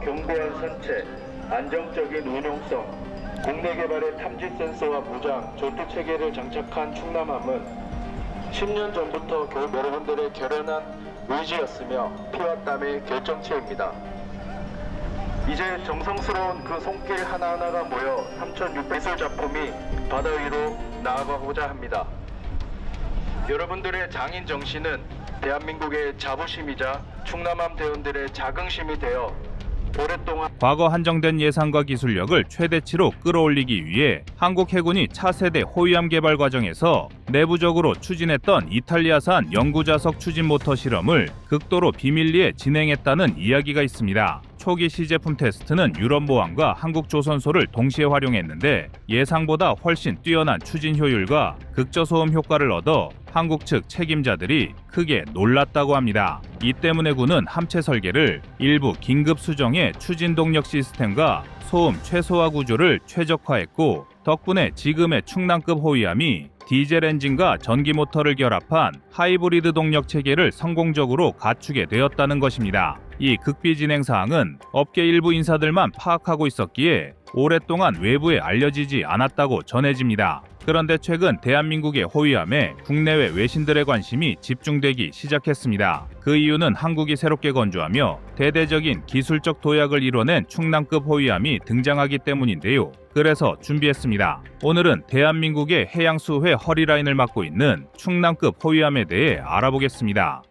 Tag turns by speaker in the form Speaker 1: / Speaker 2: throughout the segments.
Speaker 1: 견고한 선체, 안정적인 운용성, 국내 개발의 탐지 센서와 무장, 전투 체계를 장착한 충남함은 10년 전부터 여러분들의 결연한 의지였으며 피와 땀의 결정체입니다. 이제 정성스러운 그 손길 하나하나가 모여 3,600설 작품이 바다 위로 나아가고자 합니다. 여러분들의 장인 정신은 대한민국의 자부심이자 충남함 대원들의 자긍심이 되어 오랫동안
Speaker 2: 과거 한정된 예산과 기술력을 최대치로 끌어올리기 위해 한국 해군이 차세대 호위함 개발 과정에서 내부적으로 추진했던 이탈리아산 영구자석 추진 모터 실험을 극도로 비밀리에 진행했다는 이야기가 있습니다. 초기 시제품 테스트는 유럽모함과 한국조선소를 동시에 활용했는데 예상보다 훨씬 뛰어난 추진 효율과 극저소음 효과를 얻어 한국 측 책임자들이 크게 놀랐다고 합니다. 이 때문에 군은 함체 설계를 일부 긴급 수정의 추진 동력 시스템과 소음 최소화 구조를 최적화했고 덕분에 지금의 충남급 호위함이 디젤 엔진과 전기 모터를 결합한 하이브리드 동력 체계를 성공적으로 갖추게 되었다는 것입니다. 이 극비 진행 사항은 업계 일부 인사들만 파악하고 있었기에 오랫동안 외부에 알려지지 않았다고 전해집니다. 그런데 최근 대한민국의 호위함에 국내외 외신들의 관심이 집중되기 시작했습니다. 그 이유는 한국이 새롭게 건조하며 대대적인 기술적 도약을 이뤄낸 충남급 호위함이 등장하기 때문인데요. 그래서 준비했습니다. 오늘은 대한민국의 해양수회 허리라인을 맡고 있는 충남급 호위함에 대해 알아보겠습니다.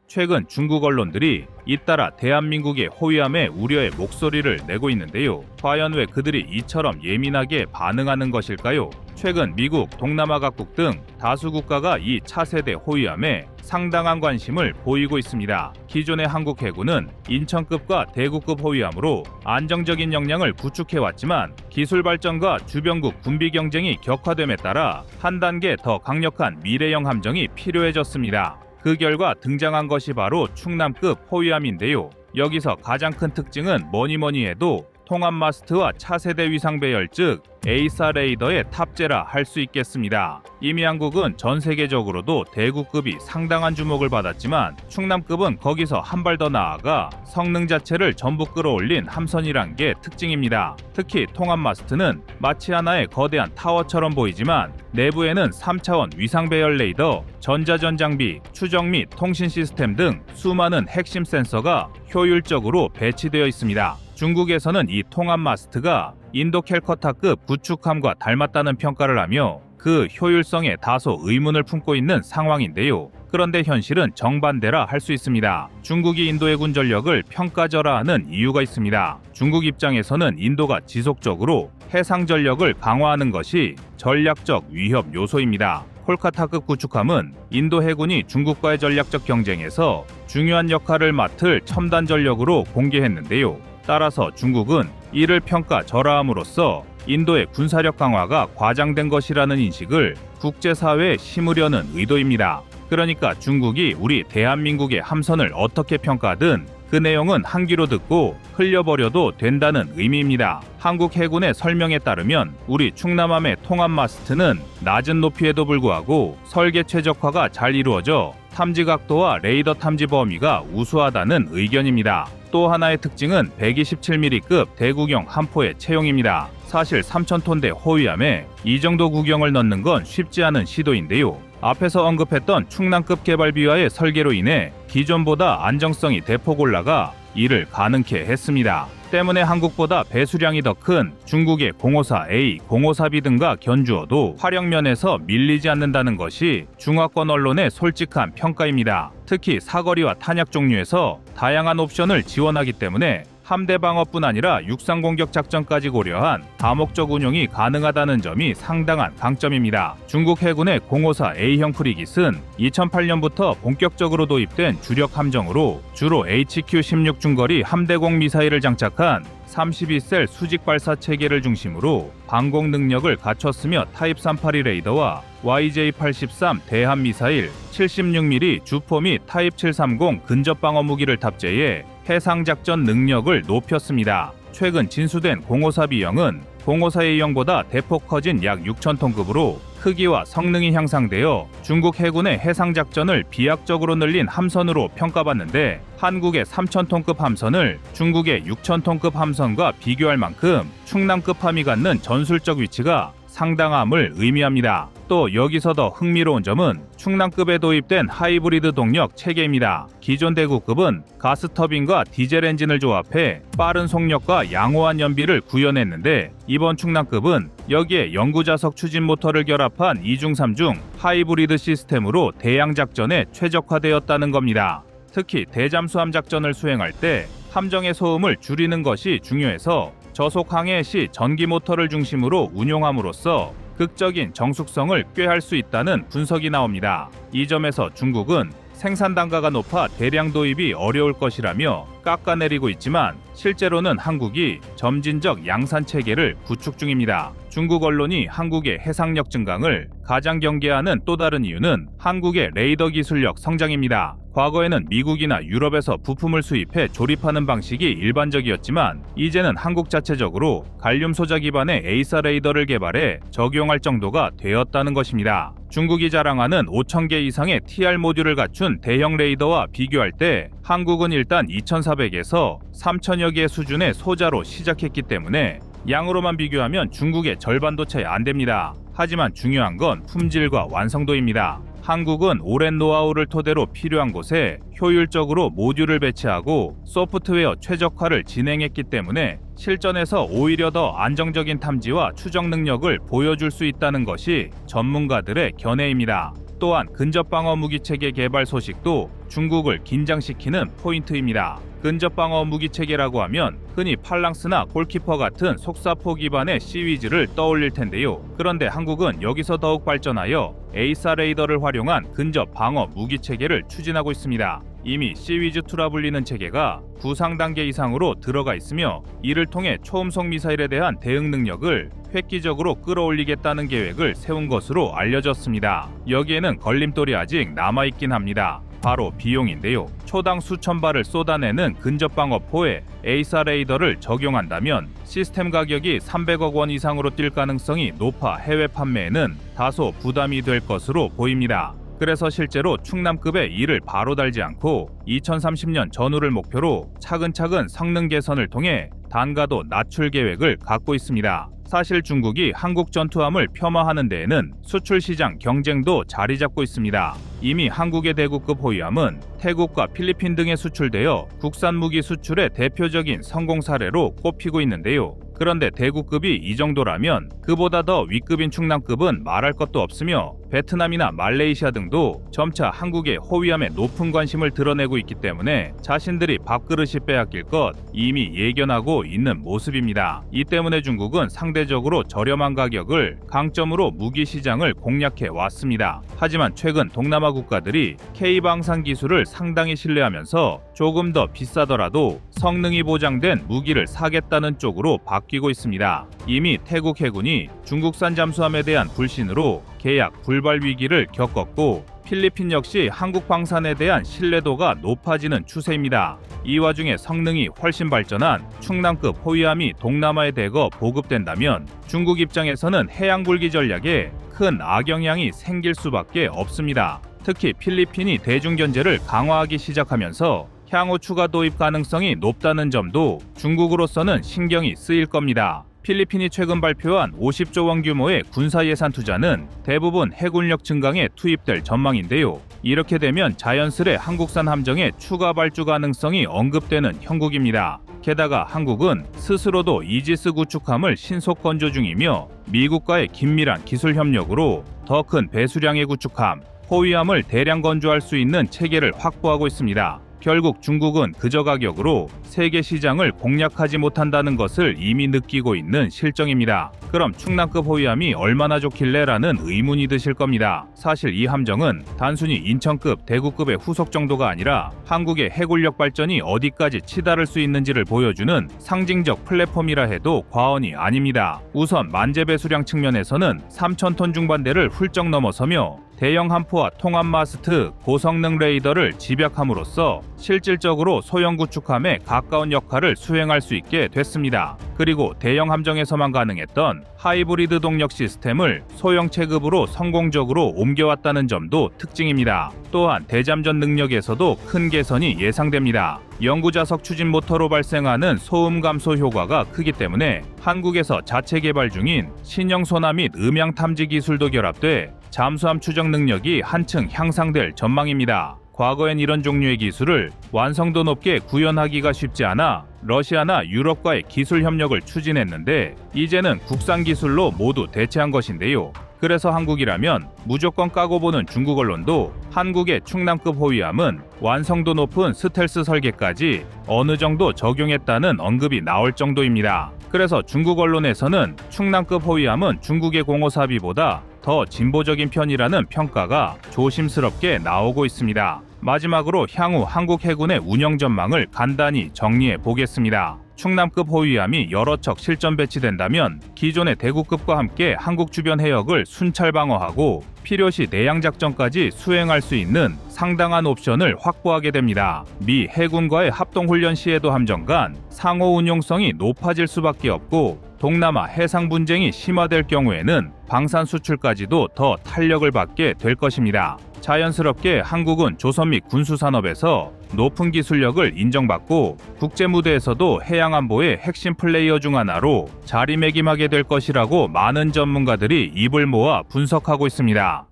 Speaker 2: 최근 중국 언론들이 잇따라 대한민국의 호위함에 우려의 목소리를 내고 있는데요. 과연 왜 그들이 이처럼 예민하게 반응하는 것일까요? 최근 미국, 동남아 각국 등 다수 국가가 이 차세대 호위함에 상당한 관심을 보이고 있습니다. 기존의 한국 해군은 인천급과 대구급 호위함으로 안정적인 역량을 구축해왔지만 기술 발전과 주변국 군비 경쟁이 격화됨에 따라 한 단계 더 강력한 미래형 함정이 필요해졌습니다. 그 결과 등장한 것이 바로 충남급 호위함인데요. 여기서 가장 큰 특징은 뭐니 해도 통합 마스트와 차세대 위상 배열 즉 A사 레이더의 탑재라 할 수 있겠습니다. 이미 한국은 전 세계적으로도 대구급이 상당한 주목을 받았지만 충남급은 거기서 한 발 더 나아가 성능 자체를 전부 끌어올린 함선이란 게 특징입니다. 특히 통합 마스트는 마치 하나의 거대한 타워처럼 보이지만 내부에는 3차원 위상 배열 레이더, 전자전 장비, 추적 및 통신 시스템 등 수많은 핵심 센서가 효율적으로 배치되어 있습니다. 중국에서는 이 통합 마스트가 인도 캘커타급 구축함과 닮았다는 평가를 하며 그 효율성에 다소 의문을 품고 있는 상황인데요. 그런데 현실은 정반대라 할 수 있습니다. 중국이 인도의 군 전력을 평가절하하는 이유가 있습니다. 중국 입장에서는 인도가 지속적으로 해상 전력을 강화하는 것이 전략적 위협 요소입니다. 콜카타급 구축함은 인도 해군이 중국과의 전략적 경쟁에서 중요한 역할을 맡을 첨단 전력으로 공개했는데요. 따라서 중국은 이를 평가절하함으로써 인도의 군사력 강화가 과장된 것이라는 인식을 국제사회에 심으려는 의도입니다. 그러니까 중국이 우리 대한민국의 함선을 어떻게 평가하든 그 내용은 한 귀로 듣고 흘려버려도 된다는 의미입니다. 한국 해군의 설명에 따르면 우리 충남함의 통합 마스트는 낮은 높이에도 불구하고 설계 최적화가 잘 이루어져 탐지 각도와 레이더 탐지 범위가 우수하다는 의견입니다. 또 하나의 특징은 127mm급 대구경 함포의 채용입니다. 사실 3,000톤대 호위함에 이 정도 구경을 넣는 건 쉽지 않은 시도인데요. 앞에서 언급했던 충남급 개발 비화의 설계로 인해 기존보다 안정성이 대폭 올라가 이를 가능케 했습니다. 때문에 한국보다 배수량이 더 큰 중국의 054A, 054B 등과 견주어도 화력면에서 밀리지 않는다는 것이 중화권 언론의 솔직한 평가입니다. 특히 사거리와 탄약 종류에서 다양한 옵션을 지원하기 때문에 함대 방어뿐 아니라 육상 공격 작전까지 고려한 다목적 운용이 가능하다는 점이 상당한 강점입니다. 중국 해군의 054A형 프리깃은 2008년부터 본격적으로 도입된 주력 함정으로 주로 HQ-16 중거리 함대공 미사일을 장착한 32셀 수직 발사 체계를 중심으로 방공 능력을 갖췄으며 타입 382 레이더와 YJ-83 대함 미사일, 76mm 주포 및 타입 730 근접 방어 무기를 탑재해 해상 작전 능력을 높였습니다. 최근 진수된 054B형은 공호사의형보다 대폭 커진 약 6,000톤급으로 크기와 성능이 향상되어 중국 해군의 해상작전을 비약적으로 늘린 함선으로 평가받는데 한국의 3,000톤급 함선을 중국의 6,000톤급 함선과 비교할 만큼 충남급 함이 갖는 전술적 위치가 상당함을 의미합니다. 또 여기서 더 흥미로운 점은 충남급에 도입된 하이브리드 동력 체계입니다. 기존 대구급은 가스터빈과 디젤 엔진을 조합해 빠른 속력과 양호한 연비를 구현했는데 이번 충남급은 여기에 영구자석 추진 모터를 결합한 2중 3중 하이브리드 시스템으로 대양 작전에 최적화되었다는 겁니다. 특히 대잠수함 작전을 수행할 때 함정의 소음을 줄이는 것이 중요해서 저속 항해 시 전기 모터를 중심으로 운용함으로써 극적인 정숙성을 꾀할 수 있다는 분석이 나옵니다. 이 점에서 중국은 생산 단가가 높아 대량 도입이 어려울 것이라며 깎아내리고 있지만 실제로는 한국이 점진적 양산 체계를 구축 중입니다. 중국 언론이 한국의 해상력 증강을 가장 경계하는 또 다른 이유는 한국의 레이더 기술력 성장입니다. 과거에는 미국이나 유럽에서 부품을 수입해 조립하는 방식이 일반적이었지만 이제는 한국 자체적으로 갈륨 소자 기반의 에이사 레이더를 개발해 적용할 정도가 되었다는 것입니다. 중국이 자랑하는 5,000개 이상의 TR 모듈을 갖춘 대형 레이더와 비교할 때 한국은 일단 2,400에서 3,000여 개 수준의 소자로 시작했기 때문에 양으로만 비교하면 중국의 절반도 채 안 됩니다. 하지만 중요한 건 품질과 완성도입니다. 한국은 오랜 노하우를 토대로 필요한 곳에 효율적으로 모듈을 배치하고 소프트웨어 최적화를 진행했기 때문에 실전에서 오히려 더 안정적인 탐지와 추적 능력을 보여줄 수 있다는 것이 전문가들의 견해입니다. 또한 근접방어 무기체계 개발 소식도 중국을 긴장시키는 포인트입니다. 근접방어 무기체계라고 하면 흔히 팔랑스나 골키퍼 같은 속사포 기반의 시위즈를 떠올릴 텐데요. 그런데 한국은 여기서 더욱 발전하여 에이사 레이더를 활용한 근접방어 무기체계를 추진하고 있습니다. 이미 시위즈2라 불리는 체계가 구상 단계 이상으로 들어가 있으며 이를 통해 초음속 미사일에 대한 대응 능력을 획기적으로 끌어올리겠다는 계획을 세운 것으로 알려졌습니다. 여기에는 걸림돌이 아직 남아있긴 합니다. 바로 비용인데요. 초당 수천 발을 쏟아내는 근접방어포에 에이사 레이더를 적용한다면 시스템 가격이 300억 원 이상으로 뛸 가능성이 높아 해외 판매에는 다소 부담이 될 것으로 보입니다. 그래서 실제로 충남급의 이를 바로 달지 않고 2030년 전후를 목표로 차근차근 성능 개선을 통해 단가도 낮출 계획을 갖고 있습니다. 사실 중국이 한국 전투함을 폄하하는 데에는 수출 시장 경쟁도 자리 잡고 있습니다. 이미 한국의 대구급 호위함은 태국과 필리핀 등에 수출되어 국산 무기 수출의 대표적인 성공 사례로 꼽히고 있는데요. 그런데 대구급이 이 정도라면 그보다 더 윗급인 충남급은 말할 것도 없으며 베트남이나 말레이시아 등도 점차 한국의 호위함에 높은 관심을 드러내고 있기 때문에 자신들이 밥그릇이 빼앗길 것 이미 예견하고 있는 모습입니다. 이 때문에 중국은 상대적으로 저렴한 가격을 강점으로 무기 시장을 공략해 왔습니다. 하지만 최근 동남아 국가들이 K-방산 기술을 상당히 신뢰하면서 조금 더 비싸더라도 성능이 보장된 무기를 사겠다는 쪽으로 바뀌고 있습니다. 이미 태국 해군이 중국산 잠수함에 대한 불신으로 계약 불발 위기를 겪었고 필리핀 역시 한국 방산에 대한 신뢰도가 높아지는 추세입니다. 이 와중에 성능이 훨씬 발전한 충남급 호위함이 동남아에 대거 보급된다면 중국 입장에서는 해양불기 전략에 큰 악영향이 생길 수밖에 없습니다. 특히 필리핀이 대중견제를 강화하기 시작하면서 향후 추가 도입 가능성이 높다는 점도 중국으로서는 신경이 쓰일 겁니다. 필리핀이 최근 발표한 50조 원 규모의 군사 예산 투자는 대부분 해군력 증강에 투입될 전망인데요. 이렇게 되면 자연스레 한국산 함정의 추가 발주 가능성이 언급되는 형국입니다. 게다가 한국은 스스로도 이지스 구축함을 신속 건조 중이며 미국과의 긴밀한 기술 협력으로 더 큰 배수량의 구축함, 호위함을 대량 건조할 수 있는 체계를 확보하고 있습니다. 결국 중국은 그저 가격으로 세계 시장을 공략하지 못한다는 것을 이미 느끼고 있는 실정입니다. 그럼 충남급 호위함이 얼마나 좋길래 라는 의문이 드실 겁니다. 사실 이 함정은 단순히 인천급, 대구급의 후속 정도가 아니라 한국의 해군력 발전이 어디까지 치달을 수 있는지를 보여주는 상징적 플랫폼이라 해도 과언이 아닙니다. 우선 만재 배수량 측면에서는 3,000톤 중반대를 훌쩍 넘어서며 대형 함포와 통합 마스트, 고성능 레이더를 집약함으로써 실질적으로 소형 구축함에 가까운 역할을 수행할 수 있게 됐습니다. 그리고 대형 함정에서만 가능했던 하이브리드 동력 시스템을 소형 체급으로 성공적으로 옮겨왔다는 점도 특징입니다. 또한 대잠전 능력에서도 큰 개선이 예상됩니다. 영구자석 추진 모터로 발생하는 소음 감소 효과가 크기 때문에 한국에서 자체 개발 중인 신형 소나 및 음향 탐지 기술도 결합돼 잠수함 추적 능력이 한층 향상될 전망입니다. 과거엔 이런 종류의 기술을 완성도 높게 구현하기가 쉽지 않아 러시아나 유럽과의 기술 협력을 추진했는데 이제는 국산 기술로 모두 대체한 것인데요. 그래서 한국이라면 무조건 까고 보는 중국 언론도 한국의 충남급 호위함은 완성도 높은 스텔스 설계까지 어느 정도 적용했다는 언급이 나올 정도입니다. 그래서 중국 언론에서는 충남급 호위함은 중국의 공호사비보다 더 진보적인 편이라는 평가가 조심스럽게 나오고 있습니다. 마지막으로 향후 한국 해군의 운영 전망을 간단히 정리해 보겠습니다. 충남급 호위함이 여러 척 실전 배치된다면 기존의 대구급과 함께 한국 주변 해역을 순찰 방어하고 필요시 내양 작전까지 수행할 수 있는 상당한 옵션을 확보하게 됩니다. 미 해군과의 합동 훈련 시에도 함정 간 상호 운용성이 높아질 수밖에 없고 동남아 해상 분쟁이 심화될 경우에는 방산 수출까지도 더 탄력을 받게 될 것입니다. 자연스럽게 한국은 조선 및 군수산업에서 높은 기술력을 인정받고 국제 무대에서도 해양 안보의 핵심 플레이어 중 하나로 자리매김하게 될 것이라고 많은 전문가들이 입을 모아 분석하고 있습니다.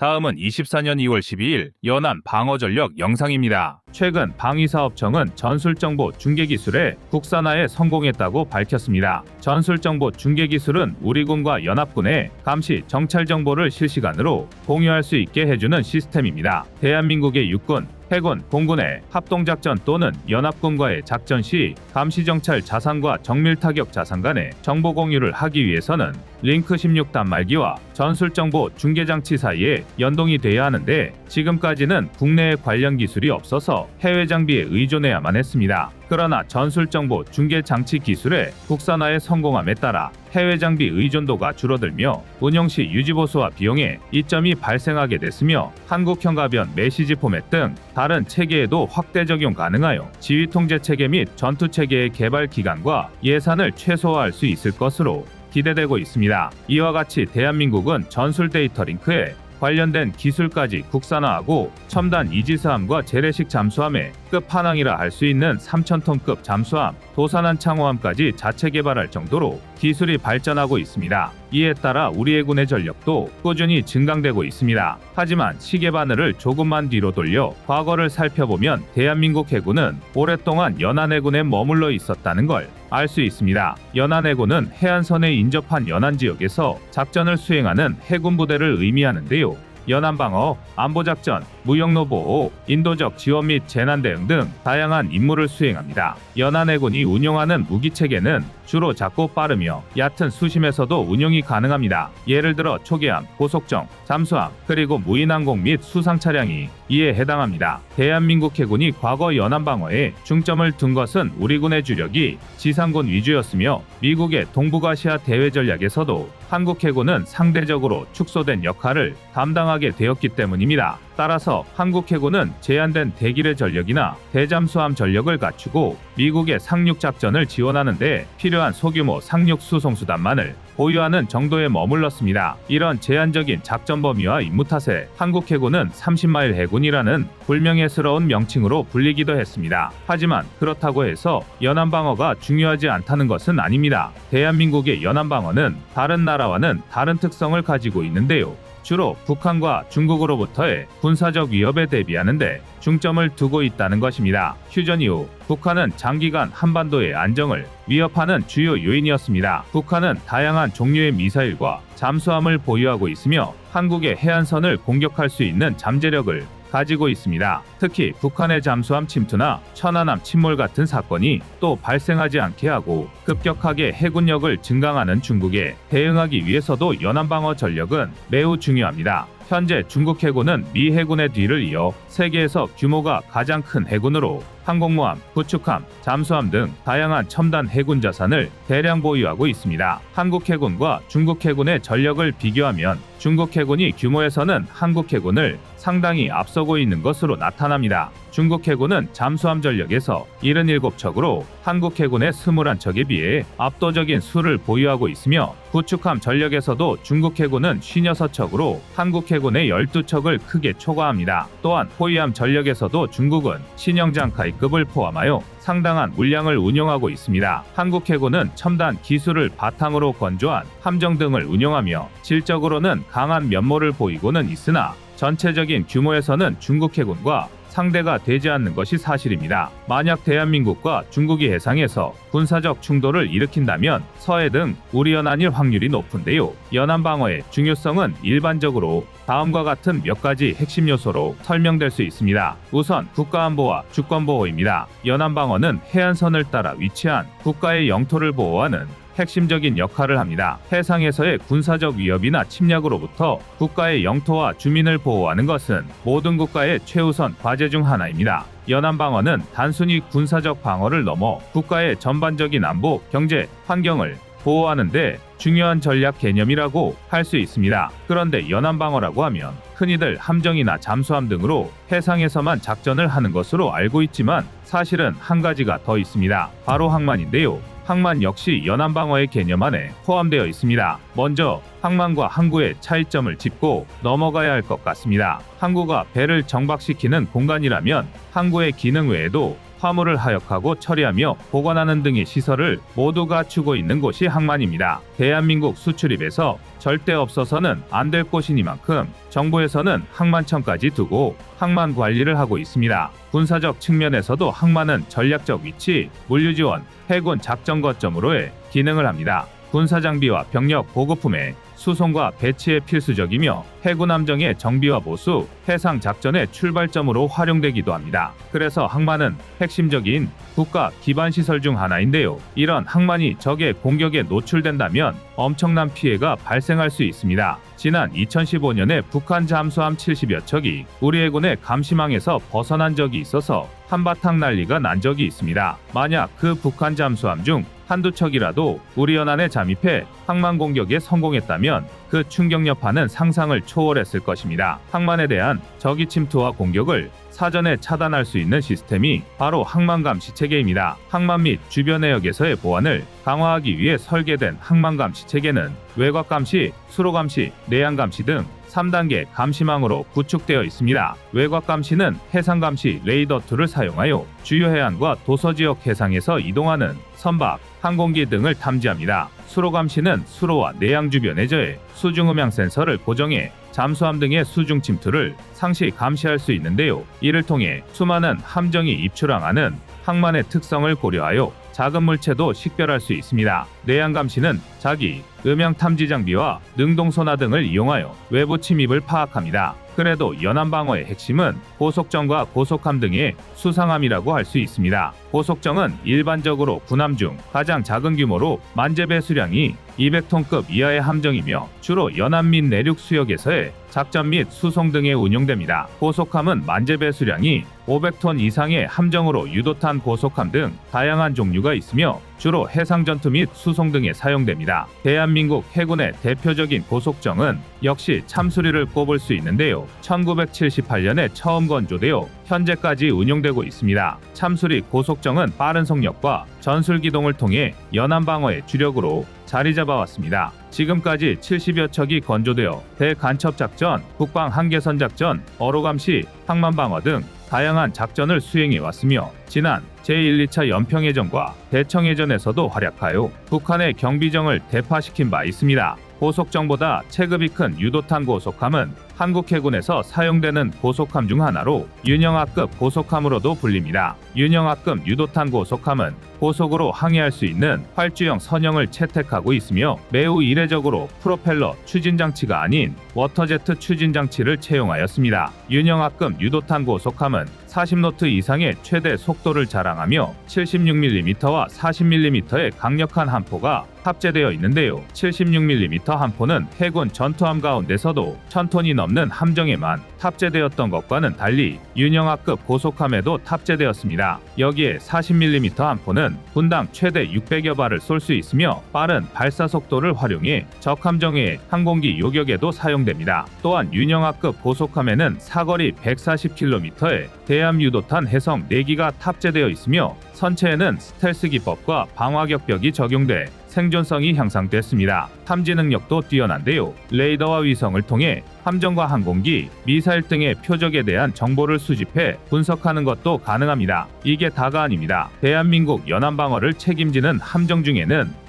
Speaker 2: 다음은 24년 2월 12일 연안 방어전력 영상입니다. 최근 방위사업청은 전술정보 중계기술의 국산화에 성공했다고 밝혔습니다. 전술정보 중계기술은 우리 군과 연합군의 감시, 정찰 정보를 실시간으로 공유할 수 있게 해주는 시스템입니다. 대한민국의 육군, 해군, 공군의 합동작전 또는 연합군과의 작전 시 감시정찰 자산과 정밀타격 자산 간의 정보 공유를 하기 위해서는 링크 16 단말기와 전술정보 중계장치 사이에 연동이 돼야 하는데 지금까지는 국내에 관련 기술이 없어서 해외 장비에 의존해야만 했습니다. 그러나 전술정보 중계장치 기술의 국산화에 성공함에 따라 해외 장비 의존도가 줄어들며 운영 시 유지보수와 비용에 이점이 발생하게 됐으며 한국형 가변 메시지 포맷 등 다른 체계에도 확대 적용 가능하여 지휘통제 체계 및 전투 체계의 개발 기간과 예산을 최소화할 수 있을 것으로 기대되고 있습니다. 이와 같이 대한민국은 전술 데이터 링크에 관련된 기술까지 국산화하고 첨단 이지스함과 재래식 잠수함의 끝판왕이라 할 수 있는 3,000톤급 잠수함, 도산한 창호함까지 자체 개발할 정도로 기술이 발전하고 있습니다. 이에 따라 우리 해군의 전력도 꾸준히 증강되고 있습니다. 하지만 시계 바늘을 조금만 뒤로 돌려 과거를 살펴보면 대한민국 해군은 오랫동안 연안해군에 머물러 있었다는 걸 알 수 있습니다. 연안해군은 해안선에 인접한 연안 지역에서 작전을 수행하는 해군 부대를 의미하는데요. 연안방어, 안보작전, 무역로보호, 인도적 지원 및 재난대응 등 다양한 임무를 수행합니다. 연안해군이 운용하는 무기체계는 주로 작고 빠르며 얕은 수심에서도 운용이 가능합니다. 예를 들어 초계함, 고속정, 잠수함, 그리고 무인항공 및 수상차량이 이에 해당합니다. 대한민국 해군이 과거 연안방어에 중점을 둔 것은 우리 군의 주력이 지상군 위주였으며 미국의 동북아시아 대외 전략에서도 한국 해군은 상대적으로 축소된 역할을 담당하게 되었기 때문입니다. 따라서 한국 해군은 제한된 대기뢰 전력이나 대잠수함 전력을 갖추고 미국의 상륙 작전을 지원하는 데 필요한 소규모 상륙 수송수단만을 보유하는 정도에 머물렀습니다. 이런 제한적인 작전 범위와 임무 탓에 한국 해군은 30마일 해군이라는 불명예스러운 명칭으로 불리기도 했습니다. 하지만 그렇다고 해서 연안방어가 중요하지 않다는 것은 아닙니다. 대한민국의 연안방어는 다른 나라와는 다른 특성을 가지고 있는데요. 주로 북한과 중국으로부터의 군사적 위협에 대비하는데 중점을 두고 있다는 것입니다. 휴전 이후 북한은 장기간 한반도의 안정을 위협하는 주요 요인이었습니다. 북한은 다양한 종류의 미사일과 잠수함을 보유하고 있으며 한국의 해안선을 공격할 수 있는 잠재력을 가지고 있습니다. 특히 북한의 잠수함 침투나 천안함 침몰 같은 사건이 또 발생하지 않게 하고 급격하게 해군력을 증강하는 중국에 대응하기 위해서도 연안방어 전력은 매우 중요합니다. 현재 중국 해군은 미 해군의 뒤를 이어 세계에서 규모가 가장 큰 해군으로 항공모함, 구축함, 잠수함 등 다양한 첨단 해군 자산을 대량 보유하고 있습니다. 한국 해군과 중국 해군의 전력을 비교하면 중국 해군이 규모에서는 한국 해군을 상당히 앞서고 있는 것으로 나타납니다. 중국 해군은 잠수함 전력에서 77척으로 한국 해군의 21척에 비해 압도적인 수를 보유하고 있으며 구축함 전력에서도 중국 해군은 56척으로 한국 해군의 12척을 크게 초과합니다. 또한 호위함 전력에서도 중국은 신형장카이급을 포함하여 상당한 물량을 운용하고 있습니다. 한국 해군은 첨단 기술을 바탕으로 건조한 함정 등을 운용하며 질적으로는 강한 면모를 보이고는 있으나 전체적인 규모에서는 중국 해군과 상대가 되지 않는 것이 사실입니다. 만약 대한민국과 중국이 해상에서 군사적 충돌을 일으킨다면 서해 등 우리연안일 확률이 높은데요. 연안방어의 중요성은 일반적으로 다음과 같은 몇 가지 핵심 요소로 설명될 수 있습니다. 우선 국가안보와 주권보호입니다. 연안방어는 해안선을 따라 위치한 국가의 영토를 보호하는 핵심적인 역할을 합니다. 해상에서의 군사적 위협이나 침략으로부터 국가의 영토와 주민을 보호하는 것은 모든 국가의 최우선 과제 중 하나입니다. 연안방어는 단순히 군사적 방어를 넘어 국가의 전반적인 안보, 경제, 환경을 보호하는 데 중요한 전략 개념이라고 할 수 있습니다. 그런데 연안방어라고 하면 흔히들 함정이나 잠수함 등으로 해상에서만 작전을 하는 것으로 알고 있지만 사실은 한 가지가 더 있습니다. 바로 항만인데요. 항만 역시 연안방어의 개념 안에 포함되어 있습니다. 먼저 항만과 항구의 차이점을 짚고 넘어가야 할 것 같습니다. 항구가 배를 정박시키는 공간이라면 항구의 기능 외에도 화물을 하역하고 처리하며 보관하는 등의 시설을 모두 갖추고 있는 곳이 항만입니다. 대한민국 수출입에서 절대 없어서는 안 될 곳이니만큼 정부에서는 항만청까지 두고 항만 관리를 하고 있습니다. 군사적 측면에서도 항만은 전략적 위치, 물류 지원, 해군 작전 거점으로의 기능을 합니다. 군사 장비와 병력 보급품의 수송과 배치에 필수적이며 해군 함정의 정비와 보수, 해상 작전의 출발점으로 활용되기도 합니다. 그래서 항만은 핵심적인 국가 기반 시설 중 하나인데요. 이런 항만이 적의 공격에 노출된다면 엄청난 피해가 발생할 수 있습니다. 지난 2015년에 북한 잠수함 70여 척이 우리 해군의 감시망에서 벗어난 적이 있어서 한바탕 난리가 난 적이 있습니다. 만약 그 북한 잠수함 중 한두 척이라도 우리 연안에 잠입해 항만 공격에 성공했다면 그 충격 여파는 상상을 초월했을 것입니다. 항만에 대한 적의 침투와 공격을 사전에 차단할 수 있는 시스템이 바로 항만감시 체계입니다. 항만 및 주변 해역에서의 보안을 강화하기 위해 설계된 항만감시 체계는 외곽감시, 수로감시, 내양감시 등 3단계 감시망으로 구축되어 있습니다. 외곽감시는 해상감시 레이더 툴을 사용하여 주요 해안과 도서지역 해상에서 이동하는 선박, 항공기 등을 탐지합니다. 수로감시는 수로와 내양 주변의 저해, 수중음향 센서를 고정해 잠수함 등의 수중 침투를 상시 감시할 수 있는데요. 이를 통해 수많은 함정이 입출항하는 항만의 특성을 고려하여 작은 물체도 식별할 수 있습니다. 내양감시는 자기, 음향 탐지 장비와 능동소나 등을 이용하여 외부 침입을 파악합니다. 그래도 연안방어의 핵심은 고속정과 고속함 등의 수상함이라고 할 수 있습니다. 고속정은 일반적으로 군함 중 가장 작은 규모로 만재 배수량이 200톤급 이하의 함정이며 주로 연안 및 내륙 수역에서의 작전 및 수송 등에 운용됩니다. 고속함은 만재 배수량이 500톤 이상의 함정으로 유도탄 고속함 등 다양한 종류가 있으며 주로 해상 전투 및 수송 등에 사용됩니다. 대한민국 해군의 대표적인 고속정은 역시 참수리를 꼽을 수 있는데요. 1978년에 처음 건조되어 현재까지 운용되고 있습니다. 참수리 고속정은 빠른 속력과 전술 기동을 통해 연안 방어의 주력으로 자리 잡아왔습니다. 지금까지 70여 척이 건조되어 대간첩 작전, 국방 한계선 작전, 어로감시, 항만 방어 등 다양한 작전을 수행해 왔으며 지난 제1, 2차 연평해전과 대청해전에서도 활약하여 북한의 경비정을 대파시킨 바 있습니다. 고속정보다 체급이 큰 유도탄 고속함은 한국 해군에서 사용되는 고속함 중 하나로 윤영하급 고속함으로도 불립니다. 윤영하급 유도탄 고속함은 고속으로 항해할 수 있는 활주형 선형을 채택하고 있으며 매우 이례적으로 프로펠러 추진장치가 아닌 워터제트 추진장치를 채용하였습니다. 윤영하급 유도탄 고속함은 40노트 이상의 최대 속도를 자랑하며 76mm와 40mm의 강력한 함포가 탑재되어 있는데요. 76mm 함포는 해군 전투함 가운데서도 1000톤이 넘는 함정에만 탑재되었던 것과는 달리 윤영하급 고속함에도 탑재되었습니다. 여기에 40mm 함포는 분당 최대 600여 발을 쏠 수 있으며 빠른 발사 속도를 활용해 적함정의 항공기 요격에도 사용됩니다. 또한 윤영하급 고속함에는 사거리 140km의 대함 유도탄 해성 4기가 탑재되어 있으며 선체에는 스텔스 기법과 방화격벽이 적용돼 생존성이 향상됐습니다. 탐지 능력도 뛰어난데요. 레이더와 위성을 통해 함정과 항공기, 미사일 등의 표적에 대한 정보를 수집해 분석하는 것도 가능합니다. 이게 다가 아닙니다. 대한민국 연안방어를 책임지는 함정 중에는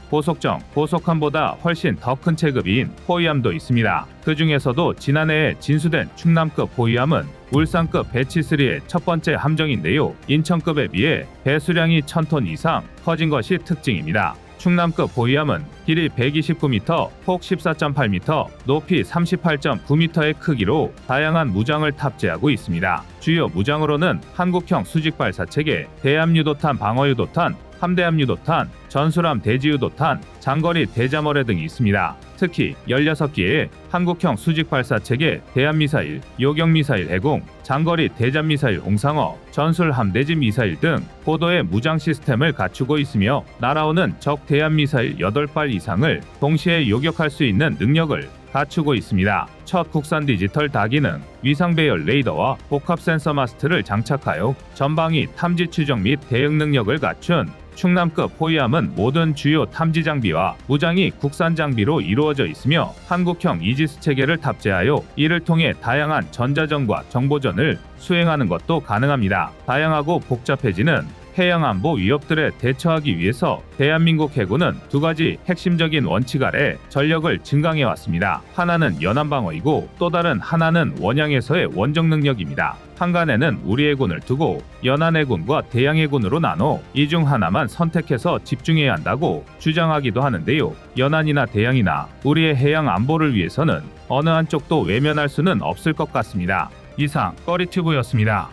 Speaker 2: 고속함보다 훨씬 더 큰 체급인 호위함도 있습니다. 그 중에서도 지난해에 진수된 충남급 호위함은 울산급 배치3의 첫 번째 함정인데요. 인천급에 비해 배수량이 1000톤 이상 커진 것이 특징입니다. 충남급 호위함은 길이 129m, 폭 14.8m, 높이 38.9m의 크기로 다양한 무장을 탑재하고 있습니다. 주요 무장으로는 한국형 수직발사체계, 대함유도탄 방어유도탄, 함대함유도탄, 전술함 대지유도탄, 장거리 대자머레 등이 있습니다. 특히 16개의 한국형 수직발사체계, 대함미사일, 요격미사일 해공, 장거리 대잠미사일 홍상어, 전술함대지 미사일 등 고도의 무장 시스템을 갖추고 있으며 날아오는 적 대함미사일 8발 이상을 동시에 요격할 수 있는 능력을 갖추고 있습니다. 첫 국산 디지털 다기능, 위상 배열 레이더와 복합 센서 마스트를 장착하여 전방위 탐지 추적 및 대응 능력을 갖춘 충남급 호위함은 모든 주요 탐지 장비와 무장이 국산 장비로 이루어져 있으며 한국형 이지스 체계를 탑재하여 이를 통해 다양한 전자전과 정보전을 수행하는 것도 가능합니다. 다양하고 복잡해지는 해양안보 위협들에 대처하기 위해서 대한민국 해군은 두 가지 핵심적인 원칙 아래 전력을 증강해 왔습니다. 하나는 연안방어이고 또 다른 하나는 원양에서의 원정 능력입니다. 한간에는 우리 해군을 두고 연안해군과 대양해군으로 나눠 이 중 하나만 선택해서 집중해야 한다고 주장하기도 하는데요. 연안이나 대양이나 우리의 해양 안보를 위해서는 어느 한쪽도 외면할 수는 없을 것 같습니다. 이상 꺼리튜브였습니다.